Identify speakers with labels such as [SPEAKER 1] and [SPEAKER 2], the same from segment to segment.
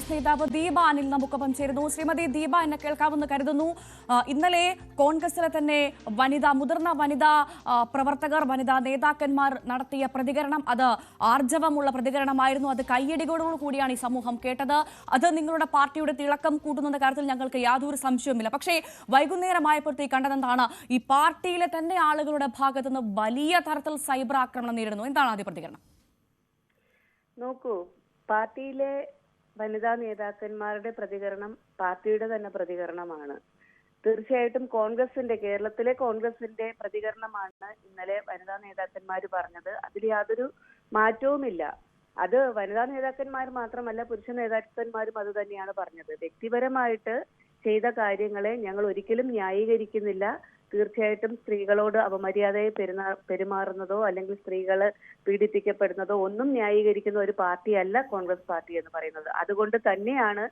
[SPEAKER 1] കോൺഗ്രസ് നേതാവ് ദീപ അനിൽ നമുക്കൊപ്പം ചേരുന്നു. ശ്രീമതി ദീപ, എന്നെ കേൾക്കാമെന്ന് കരുതുന്നു. ഇന്നലെ കോൺഗ്രസിലെ തന്നെ മുതിർന്ന വനിതാ പ്രവർത്തകർ, വനിതാ നേതാക്കന്മാർ നടത്തിയ പ്രതികരണം അത് ആർജവമുള്ള പ്രതികരണമായിരുന്നു. അത് കയ്യടികളോടുകൂടിയാണ് ഈ സമൂഹം കേട്ടത്. അത് നിങ്ങളുടെ പാർട്ടിയുടെ തിളക്കം കൂട്ടുന്ന കാര്യത്തിൽ ഞങ്ങൾക്ക് യാതൊരു സംശയവുമില്ല. പക്ഷേ വൈകുന്നേരമായപ്പോഴത്തേക്ക് കണ്ടതെന്താണ്? ഈ പാർട്ടിയിലെ തന്നെ ആളുകളുടെ ഭാഗത്തുനിന്ന് വലിയ തരത്തിൽ സൈബർ ആക്രമണം നേരിടുന്നു. എന്താണ് ആദ്യ പ്രതികരണം?
[SPEAKER 2] നോക്കൂ, പാർട്ടിയിലെ വനിതാ നേതാക്കന്മാരുടെ പ്രതികരണം പാർട്ടിയുടെ തന്നെ പ്രതികരണമാണ്. തീർച്ചയായിട്ടും കേരളത്തിലെ കോൺഗ്രസിന്റെ പ്രതികരണമാണ് ഇന്നലെ വനിതാ നേതാക്കന്മാർ പറഞ്ഞത്. അതിൽ യാതൊരു മാറ്റവുമില്ല. അത് വനിതാ നേതാക്കന്മാർ മാത്രമല്ല, പുരുഷ നേതാക്കന്മാരും അത് തന്നെയാണ് പറഞ്ഞത്. വ്യക്തിപരമായിട്ട് ചെയ്ത കാര്യങ്ങളെ ഞങ്ങൾ ഒരിക്കലും ന്യായീകരിക്കുന്നില്ല. തീർച്ചയായിട്ടും സ്ത്രീകളോട് അപമര്യാദയെ പെരുമാറുന്നതോ അല്ലെങ്കിൽ സ്ത്രീകൾ പീഡിപ്പിക്കപ്പെടുന്നതോ ഒന്നും ന്യായീകരിക്കുന്ന ഒരു പാർട്ടിയല്ല കോൺഗ്രസ് പാർട്ടി എന്ന് പറയുന്നത്. അതുകൊണ്ട് തന്നെയാണ്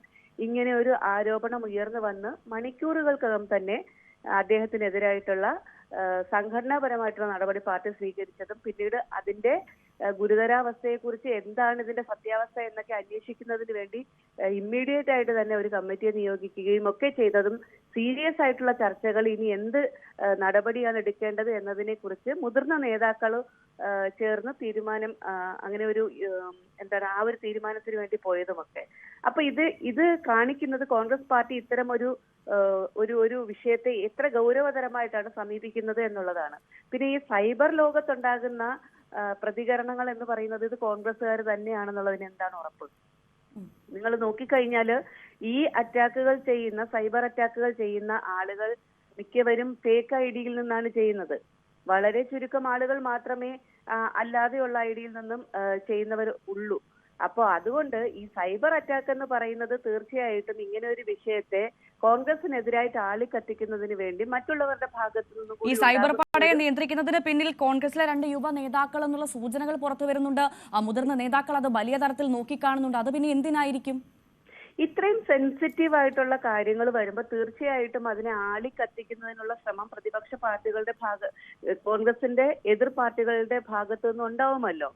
[SPEAKER 2] ഇങ്ങനെ ഒരു ആരോപണം ഉയർന്നു വന്ന് മണിക്കൂറുകൾക്കകം തന്നെ അദ്ദേഹത്തിനെതിരായിട്ടുള്ള സംഘടനാപരമായിട്ടുള്ള നടപടി പാർട്ടി സ്വീകരിച്ചതും പിന്നീട് അതിന്റെ ഗുരുതരാവസ്ഥയെക്കുറിച്ച് എന്താണ് ഇതിന്റെ സത്യാവസ്ഥ എന്നൊക്കെ അന്വേഷിക്കുന്നതിന് വേണ്ടി ഇമ്മീഡിയറ്റ് ആയിട്ട് തന്നെ ഒരു കമ്മിറ്റിയെ നിയോഗിക്കുകയും ഒക്കെ ചെയ്തതും സീരിയസ് ആയിട്ടുള്ള ചർച്ചകൾ ഇനി എന്ത് നടപടിയാണ് എടുക്കേണ്ടത് എന്നതിനെ കുറിച്ച് മുതിർന്ന നേതാക്കൾ ചേർന്ന് തീരുമാനം അങ്ങനെ ഒരു ആ ഒരു തീരുമാനത്തിന് വേണ്ടി പോയതുമൊക്കെ. അപ്പൊ ഇത് കാണിക്കുന്നത് കോൺഗ്രസ് പാർട്ടി ഇത്തരം ഒരു വിഷയത്തെ എത്ര ഗൗരവതരമായിട്ടാണ് സമീപിക്കുന്നത് എന്നുള്ളതാണ്. പിന്നെ ഈ സൈബർ ലോകത്തുണ്ടാകുന്ന പ്രതികരണങ്ങൾ എന്ന് പറയുന്നത് ഇത് കോൺഗ്രസ്സുകാർ തന്നെയാണെന്നുള്ളതിന് എന്താണ് ഉറപ്പ്? നിങ്ങൾ നോക്കിക്കഴിഞ്ഞാൽ ഈ സൈബർ അറ്റാക്കുകൾ ചെയ്യുന്ന ആളുകൾ മിക്കവരും ഫേക്ക് ഐഡിയിൽ നിന്നാണ് ചെയ്യുന്നത്. വളരെ ചുരുക്കം ആളുകൾ മാത്രമേ അല്ലാതെയുള്ള ഐഡിയിൽ നിന്നും ചെയ്യുന്നവർ ഉള്ളൂ. അപ്പോൾ അതുകൊണ്ട് ഈ സൈബർ അറ്റാക്ക് എന്ന് പറയുന്നത് തീർച്ചയായിട്ടും ഇങ്ങനെ ഒരു വിഷയത്തെ കോൺഗ്രസിനെതിരായിട്ട് ആളിക്കത്തിക്കുന്നതിന് വേണ്ടി മറ്റുള്ളവരുടെ ഭാഗത്തു നിന്നും
[SPEAKER 1] ഈ സൈബർ പടയെ നിയന്ത്രിക്കുന്നതിന് പിന്നിൽ കോൺഗ്രസിലെ 2 യുവ നേതാക്കൾ എന്നുള്ള സൂചനകൾ പുറത്തു വരുന്നുണ്ട്. മുതിർന്ന നേതാക്കൾ അത് വലിയ തരത്തിൽ നോക്കിക്കാണുന്നുണ്ട്. അത് പിന്നെ എന്തിനായിരിക്കും?
[SPEAKER 2] ഇത്രയും സെൻസിറ്റീവ് ആയിട്ടുള്ള കാര്യങ്ങൾ വരുമ്പോൾ തീർച്ചയായിട്ടും അതിനെ ആളിക്കത്തിക്കുന്നതിനുള്ള ശ്രമം പ്രതിപക്ഷ പാർട്ടികളുടെ കോൺഗ്രസിന്റെ എതിർ പാർട്ടികളുടെ ഭാഗത്തു നിന്നും ഉണ്ടാവുമല്ലോ.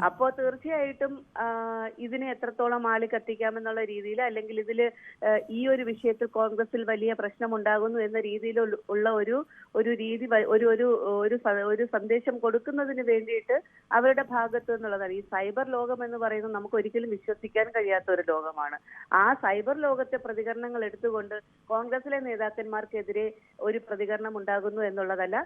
[SPEAKER 2] അപ്പോ തീർച്ചയായിട്ടും ഇതിനെ എത്രത്തോളം ആളിക്കത്തിക്കാമെന്നുള്ള രീതിയിൽ അല്ലെങ്കിൽ ഈ ഒരു വിഷയത്തിൽ കോൺഗ്രസിൽ വലിയ പ്രശ്നം ഉണ്ടാകുന്നു എന്ന രീതിയിൽ ഉള്ള ഒരു സന്ദേശം കൊടുക്കുന്നതിന് വേണ്ടിയിട്ട് അവരുടെ ഭാഗത്ത് നിന്നുള്ളതാണ്. ഈ സൈബർ ലോകം എന്ന് പറയുന്നത് നമുക്ക് ഒരിക്കലും വിശ്വസിക്കാൻ കഴിയാത്ത ഒരു ലോകമാണ്. ആ സൈബർ ലോകത്തെ പ്രതികരണങ്ങൾ എടുത്തുകൊണ്ട് കോൺഗ്രസിലെ നേതാക്കന്മാർക്കെതിരെ ഒരു പ്രതികരണം ഉണ്ടാകുന്നു എന്നുള്ളതല്ല.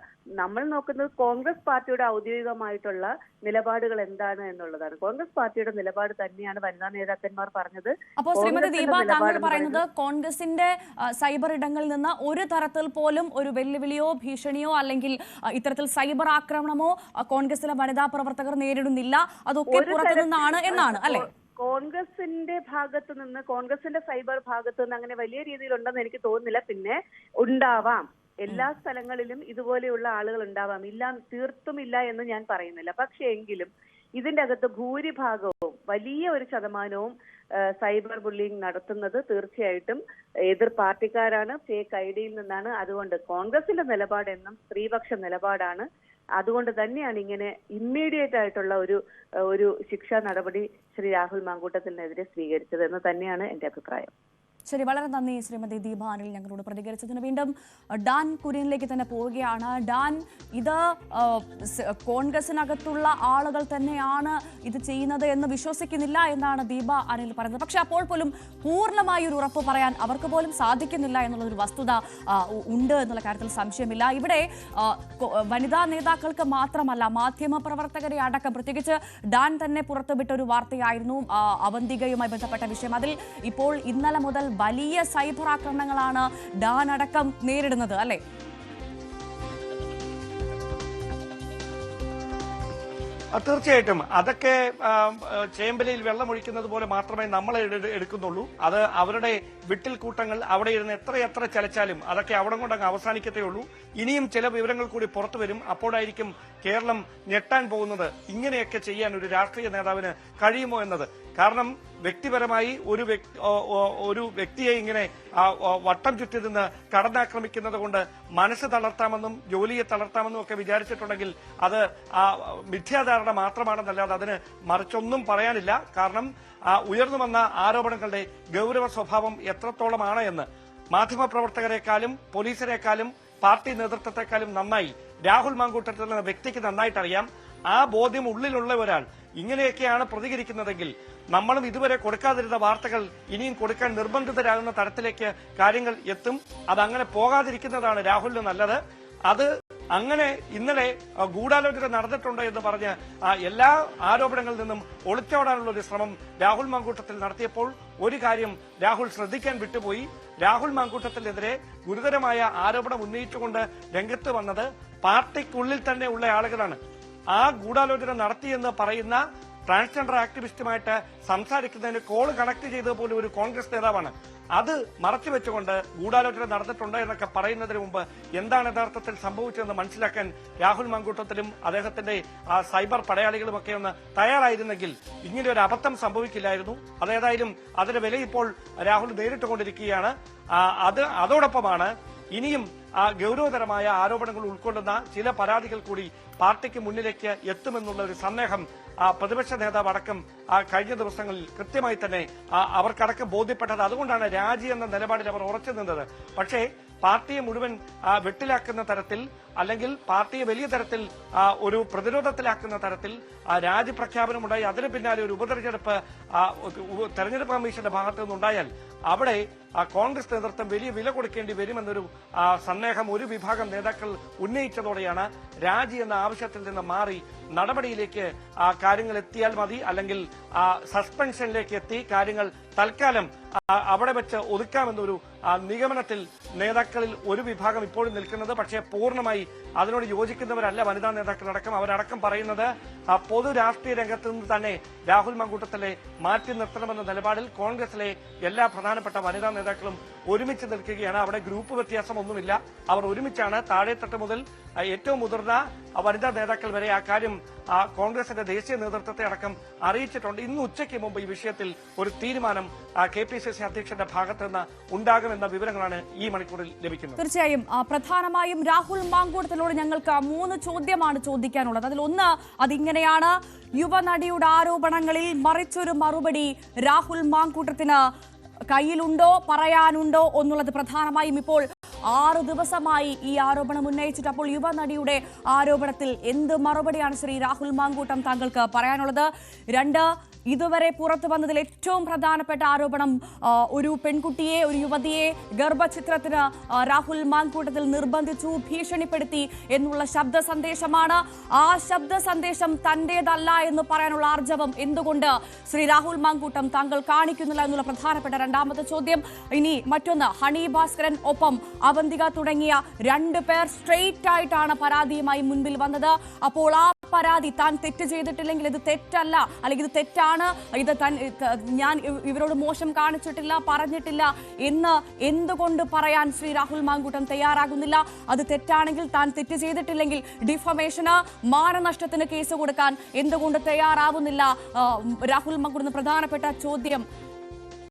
[SPEAKER 2] നമ്മൾ നോക്കുന്നത് കോൺഗ്രസ് പാർട്ടിയുടെ ഔദ്യോഗികമായിട്ടുള്ള നിലപാടുകൾ എന്താണ് എന്നുള്ളതാണ്. കോൺഗ്രസ് പാർട്ടിയുടെ നിലപാട് തന്നെയാണ് വനിതാ നേതാക്കന്മാർ പറഞ്ഞത്.
[SPEAKER 1] അപ്പോൾ ശ്രീമതി ദീപ, താങ്കൾ പറയുന്നത് കോൺഗ്രസിന്റെ സൈബർ ഇടങ്ങളിൽ നിന്ന് ഒരു തരത്തിൽ പോലും ഒരു വെല്ലുവിളിയോ ഭീഷണിയോ അല്ലെങ്കിൽ ഇത്തരത്തിൽ സൈബർ ആക്രമണമോ കോൺഗ്രസിലെ വനിതാ പ്രവർത്തകർ നേരിടുന്നില്ല, അതൊക്കെ പുറത്തു നിന്നാണ് എന്നാണ് അല്ലെ?
[SPEAKER 2] കോൺഗ്രസിന്റെ ഭാഗത്ത് നിന്ന്, കോൺഗ്രസിന്റെ സൈബർ ഭാഗത്ത് നിന്ന് അങ്ങനെ വലിയ രീതിയിലുണ്ടെന്ന് എനിക്ക് തോന്നുന്നില്ല. പിന്നെ ഉണ്ടാവാം, എല്ലാ സ്ഥലങ്ങളിലും ഇതുപോലെയുള്ള ആളുകൾ ഉണ്ടാവാം, തീർത്തുമില്ല എന്ന് ഞാൻ പറയുന്നില്ല. പക്ഷേ എങ്കിലും ഇതിന്റെ അകത്ത് ഭൂരിഭാഗവും വലിയ ഒരു ശതമാനവും സൈബർ ബുള്ളിങ് നടത്തുന്നത് തീർച്ചയായിട്ടും എതിർ പാർട്ടിക്കാരാണ്, ഫേക്ക് ഐഡിയിൽ നിന്നാണ്. അതുകൊണ്ട് കോൺഗ്രസിന്റെ നിലപാട് എന്നും സ്ത്രീപക്ഷ നിലപാടാണ്. അതുകൊണ്ട് തന്നെയാണ് ഇങ്ങനെ ഇമ്മീഡിയറ്റ് ആയിട്ടുള്ള ഒരു ശിക്ഷാ നടപടി ശ്രീ രാഹുൽ മാങ്കൂട്ടത്തിനെതിരെ സ്വീകരിച്ചത് എന്ന് തന്നെയാണ് എന്റെ അഭിപ്രായം.
[SPEAKER 1] ശരി, വളരെ നന്ദി ശ്രീമതി ദീപ അനിൽ ഞങ്ങളോട് പ്രതികരിച്ചതിന്. വീണ്ടും ഡാൻ കുര്യനിലേക്ക് തന്നെ പോവുകയാണ്. ഡാൻ, ഇത് കോൺഗ്രസിനകത്തുള്ള ആളുകൾ തന്നെയാണ് ഇത് ചെയ്യുന്നത് എന്ന് വിശ്വസിക്കുന്നില്ല എന്നാണ് ദീപ അനിൽ പറയുന്നത്. പക്ഷെ അപ്പോൾ പോലും പൂർണ്ണമായി ഒരു ഉറപ്പ് പറയാൻ അവർക്ക് പോലും സാധിക്കുന്നില്ല എന്നുള്ളൊരു വസ്തുത ഉണ്ട് എന്നുള്ള കാര്യത്തിൽ സംശയമില്ല. ഇവിടെ വനിതാ നേതാക്കൾക്ക് മാത്രമല്ല, മാധ്യമ പ്രവർത്തകരെ അടക്കം, പ്രത്യേകിച്ച് ഡാൻ തന്നെ പുറത്തുവിട്ട ഒരു വാർത്തയായിരുന്നു അവന്തികയുമായി ബന്ധപ്പെട്ട വിഷയം. അതിൽ ഇപ്പോൾ ഇന്നലെ മുതൽ വലിയ സൈബർ ആക്രമണങ്ങളാണ് ഡാൻ അടക്കം നേരിടുന്നത് അല്ലെ?
[SPEAKER 3] തീർച്ചയായിട്ടും അതൊക്കെ ചേമ്പലയിൽ വെള്ളമൊഴിക്കുന്നത് പോലെ മാത്രമേ നമ്മൾ എടുക്കുന്നുള്ളൂ. അത് അവരുടെ വിട്ടിൽ കൂട്ടങ്ങൾ അവിടെ ഇരുന്ന് എത്ര ചലച്ചാലും അതൊക്കെ അവിടെ കൊണ്ടങ്ങ് അവസാനിക്കത്തേ ഉള്ളൂ. ഇനിയും ചില വിവരങ്ങൾ കൂടി പുറത്തു വരും. അപ്പോഴായിരിക്കും കേരളം ഞെട്ടാൻ പോകുന്നത്. ഇങ്ങനെയൊക്കെ ചെയ്യാൻ ഒരു രാഷ്ട്രീയ നേതാവിന് കഴിയുമോ എന്നത്. കാരണം വ്യക്തിപരമായി ഒരു വ്യക്തിയെ ഇങ്ങനെ വട്ടം ചുറ്റി നിന്ന് കടന്നാക്രമിക്കുന്നത് കൊണ്ട് മനസ്സ് തളർത്താമെന്നും ജോലിയെ തളർത്താമെന്നും ഒക്കെ വിചാരിച്ചിട്ടുണ്ടെങ്കിൽ അത് മിഥ്യാധാരണ മാത്രമാണെന്നല്ലാതെ അതിന് മറിച്ചൊന്നും പറയാനില്ല. കാരണം ഉയർന്നു വന്ന ആരോപണങ്ങളുടെ ഗൌരവ സ്വഭാവം എത്രത്തോളമാണ് എന്ന് മാധ്യമപ്രവർത്തകരെക്കാളും പോലീസിനേക്കാളും പാർട്ടി നേതൃത്വത്തെക്കാളും നന്നായി രാഹുൽ മാങ്കൂട്ടത്തിൽ എന്ന വ്യക്തിക്ക് നന്നായിട്ടറിയാം. ആ ബോധ്യം ഉള്ളിലുള്ള ഒരാൾ ഇങ്ങനെയൊക്കെയാണ് പ്രതികരിക്കുന്നതെങ്കിൽ നമ്മളും ഇതുവരെ കൊടുക്കാതിരുന്ന വാർത്തകൾ ഇനിയും കൊടുക്കാൻ നിർബന്ധിതരാകുന്ന തരത്തിലേക്ക് കാര്യങ്ങൾ എത്തും. അതങ്ങനെ പോകാതിരിക്കുന്നതാണ് രാഹുലിന് നല്ലത്. അത് അങ്ങനെ ഇന്നലെ ഗൂഢാലോചന നടന്നിട്ടുണ്ട് എന്ന് പറഞ്ഞ് എല്ലാ ആരോപണങ്ങളിൽ നിന്നും ഒളിച്ചോടാനുള്ള ഒരു ശ്രമം രാഹുൽ മാങ്കൂട്ടത്തിൽ നടത്തിയപ്പോൾ ഒരു കാര്യം രാഹുൽ ശ്രദ്ധിക്കാൻ വിട്ടുപോയി. രാഹുൽ മാങ്കൂട്ടത്തിനെതിരെ ഗുരുതരമായ ആരോപണം ഉന്നയിച്ചുകൊണ്ട് രംഗത്ത് വന്നത് പാർട്ടിക്കുള്ളിൽ തന്നെ ഉള്ള ആളുകളാണ്. ആ ഗൂഢാലോചന നടത്തിയെന്ന് പറയുന്ന ട്രാൻസ്ജെൻഡർ ആക്ടിവിസ്റ്റുമായിട്ട് സംസാരിക്കുന്നതിന് കോൾ കണക്ട് ചെയ്തത് പോലും ഒരു കോൺഗ്രസ് നേതാവാണ്. അത് മറച്ചുവെച്ചുകൊണ്ട് ഗൂഢാലോചന നടന്നിട്ടുണ്ട് എന്നൊക്കെ പറയുന്നതിന് മുമ്പ് എന്താണ് യഥാർത്ഥത്തിൽ സംഭവിച്ചതെന്ന് മനസ്സിലാക്കാൻ രാഹുൽ മാങ്കൂട്ടത്തിലും അദ്ദേഹത്തിന്റെ സൈബർ പടയാളികളുമൊക്കെ ഒന്ന് തയ്യാറായിരുന്നെങ്കിൽ ഇങ്ങനെ ഒരു അബദ്ധം സംഭവിക്കില്ലായിരുന്നു. അതേതായാലും അതിന്റെ വില ഇപ്പോൾ രാഹുൽ നേരിട്ടുകൊണ്ടിരിക്കുകയാണ്. അതോടൊപ്പമാണ് ഇനിയും ഗൌരവതരമായ ആരോപണങ്ങൾ ഉൾക്കൊള്ളുന്ന ചില പരാതികൾ കൂടി പാർട്ടിക്ക് മുന്നിലേക്ക് എത്തുമെന്നുള്ള ഒരു സന്ദേഹം പ്രതിപക്ഷ നേതാവ് അടക്കം കഴിഞ്ഞ ദിവസങ്ങളിൽ കൃത്യമായി തന്നെ അവർക്കടക്കം ബോധ്യപ്പെട്ടത്. അതുകൊണ്ടാണ് രാജി എന്ന നിലപാടിൽ അവർ ഉറച്ചു നിന്നത്. പക്ഷേ പാർട്ടിയെ മുഴുവൻ വെട്ടിലാക്കുന്ന തരത്തിൽ അല്ലെങ്കിൽ പാർട്ടിയെ വലിയ തരത്തിൽ ഒരു പ്രതിരോധത്തിലാക്കുന്ന തരത്തിൽ രാജി പ്രഖ്യാപനമുണ്ടായി അതിന് പിന്നാലെ ഒരു ഉപതെരഞ്ഞെടുപ്പ് തെരഞ്ഞെടുപ്പ് കമ്മീഷന്റെ ഭാഗത്തു നിന്നുണ്ടായാൽ അവിടെ കോൺഗ്രസ് നേതൃത്വം വലിയ വില കൊടുക്കേണ്ടി വരുമെന്നൊരു സന്ദേഹം ഒരു വിഭാഗം നേതാക്കൾ ഉന്നയിച്ചതോടെയാണ് രാജി എന്ന ആവശ്യത്തിൽ നിന്ന് മാറി നടപടിയിലേക്ക് കാര്യങ്ങൾ എത്തിയാൽ മതി, അല്ലെങ്കിൽ സസ്പെൻഷനിലേക്ക് എത്തി കാര്യങ്ങൾ തൽക്കാലം അവിടെ വെച്ച് ഒതുക്കാമെന്നൊരു നിഗമനത്തിൽ നേതാക്കളിൽ ഒരു വിഭാഗം ഇപ്പോഴും നിൽക്കുന്നത്. പക്ഷേ പൂർണ്ണമായി അതിനോട് യോജിക്കുന്നവരല്ല വനിതാ നേതാക്കളടക്കം. അവരടക്കം പറയുന്നത് പൊതു രാഷ്ട്രീയ രംഗത്ത് നിന്ന് തന്നെ രാഹുൽ മാങ്കൂട്ടത്തിലെ മാറ്റി നിർത്തണമെന്ന നിലപാടിൽ കോൺഗ്രസിലെ എല്ലാ പ്രധാനപ്പെട്ട വനിതാ നേതാക്കളും ഒരുമിച്ച് നിൽക്കുകയാണ്. അവിടെ ഗ്രൂപ്പ് വ്യത്യാസം ഒന്നുമില്ല. അവർ ഒരുമിച്ചാണ്. താഴെത്തട്ട് മുതൽ ഏറ്റവും മുതിർന്ന വനിതാ നേതാക്കൾ വരെ ആ കാര്യം കോൺഗ്രസിന്റെ ദേശീയ നേതൃത്വത്തെ അടക്കം അറിയിച്ചിട്ടുണ്ട്. ഇന്ന് ഉച്ചയ്ക്ക് മുമ്പ് ഈ വിഷയത്തിൽ ഒരു തീരുമാനം KPCC അധ്യക്ഷന്റെ ഭാഗത്ത് നിന്ന് ഉണ്ടാകുമെന്ന വിവരങ്ങളാണ് ഈ മണിക്കൂറിൽ ലഭിക്കുന്നത്.
[SPEAKER 1] തീർച്ചയായും പ്രധാനമായും രാഹുൽ മാങ്കൂട്ടത്തിനോട് ഞങ്ങൾക്ക് 3 ചോദ്യമാണ് ചോദിക്കാനുള്ളത്. അതിലൊന്ന് അതിങ്ങനെയാണ്: യുവനടിയുടെ ആരോപണങ്ങളിൽ മറിച്ചൊരു മറുപടി രാഹുൽ മാങ്കൂട്ടത്തിന് കയ്യിലുണ്ടോ, പറയാനുണ്ടോ എന്നുള്ളത് പ്രധാനമായും ഇപ്പോൾ 6 ദിവസമായി ഈ ആരോപണം ഉന്നയിച്ചിട്ട്. അപ്പോൾ യുവനടിയുടെ ആരോപണത്തിൽ എന്ത് മറുപടിയാണ് ശ്രീ രാഹുൽ മാങ്കൂട്ടം താങ്കൾക്ക് പറയാനുള്ളത്? 2, ഇതുവരെ പുറത്തു വന്നതിൽ ഏറ്റവും പ്രധാനപ്പെട്ട ആരോപണം ഒരു പെൺകുട്ടിയെ, ഒരു യുവതിയെ ഗർഭചിത്രത്തിന് രാഹുൽ മാങ്കൂട്ടത്തിൽ നിർബന്ധിച്ചു, ഭീഷണിപ്പെടുത്തി എന്നുള്ള ശബ്ദ സന്ദേശമാണ്. ആ ശബ്ദ സന്ദേശം തന്റേതല്ല എന്ന് പറയാനുള്ള ആർജവം എന്തുകൊണ്ട് ശ്രീ രാഹുൽ മാങ്കൂട്ടം താങ്കൾ കാണിക്കുന്നില്ല എന്നുള്ള പ്രധാനപ്പെട്ട രണ്ടാമത്തെ ചോദ്യം. ഇനി മറ്റൊന്ന്, ഹണി ഭാസ്കരൻ ഒപ്പം അവന്തിക തുടങ്ങിയ 2 പേർ സ്ട്രെയിറ്റ് ആയിട്ടാണ് പരാതിയുമായി മുൻപിൽ വന്നത്. അപ്പോൾ ആ പരാതി താൻ തെറ്റ് ചെയ്തിട്ടില്ലെങ്കിൽ ഇത് തെറ്റല്ല, അല്ലെങ്കിൽ ഇത് തെറ്റാണ്, ഇത് ഞാൻ ഇവരോട് മോശം കാണിച്ചിട്ടില്ല, പറഞ്ഞിട്ടില്ല എന്ന് എന്തുകൊണ്ട് പറയാൻ ശ്രീ രാഹുൽ മാങ്കൂട്ടം തയ്യാറാകുന്നില്ല? അത് തെറ്റാണെങ്കിൽ, താൻ തെറ്റ് ചെയ്തിട്ടില്ലെങ്കിൽ ഡിഫമേഷന്, മാനനഷ്ടത്തിന് കേസ് കൊടുക്കാൻ എന്തുകൊണ്ട് തയ്യാറാവുന്നില്ല രാഹുൽ മാങ്കൂട്ടം? പ്രധാനപ്പെട്ട ചോദ്യം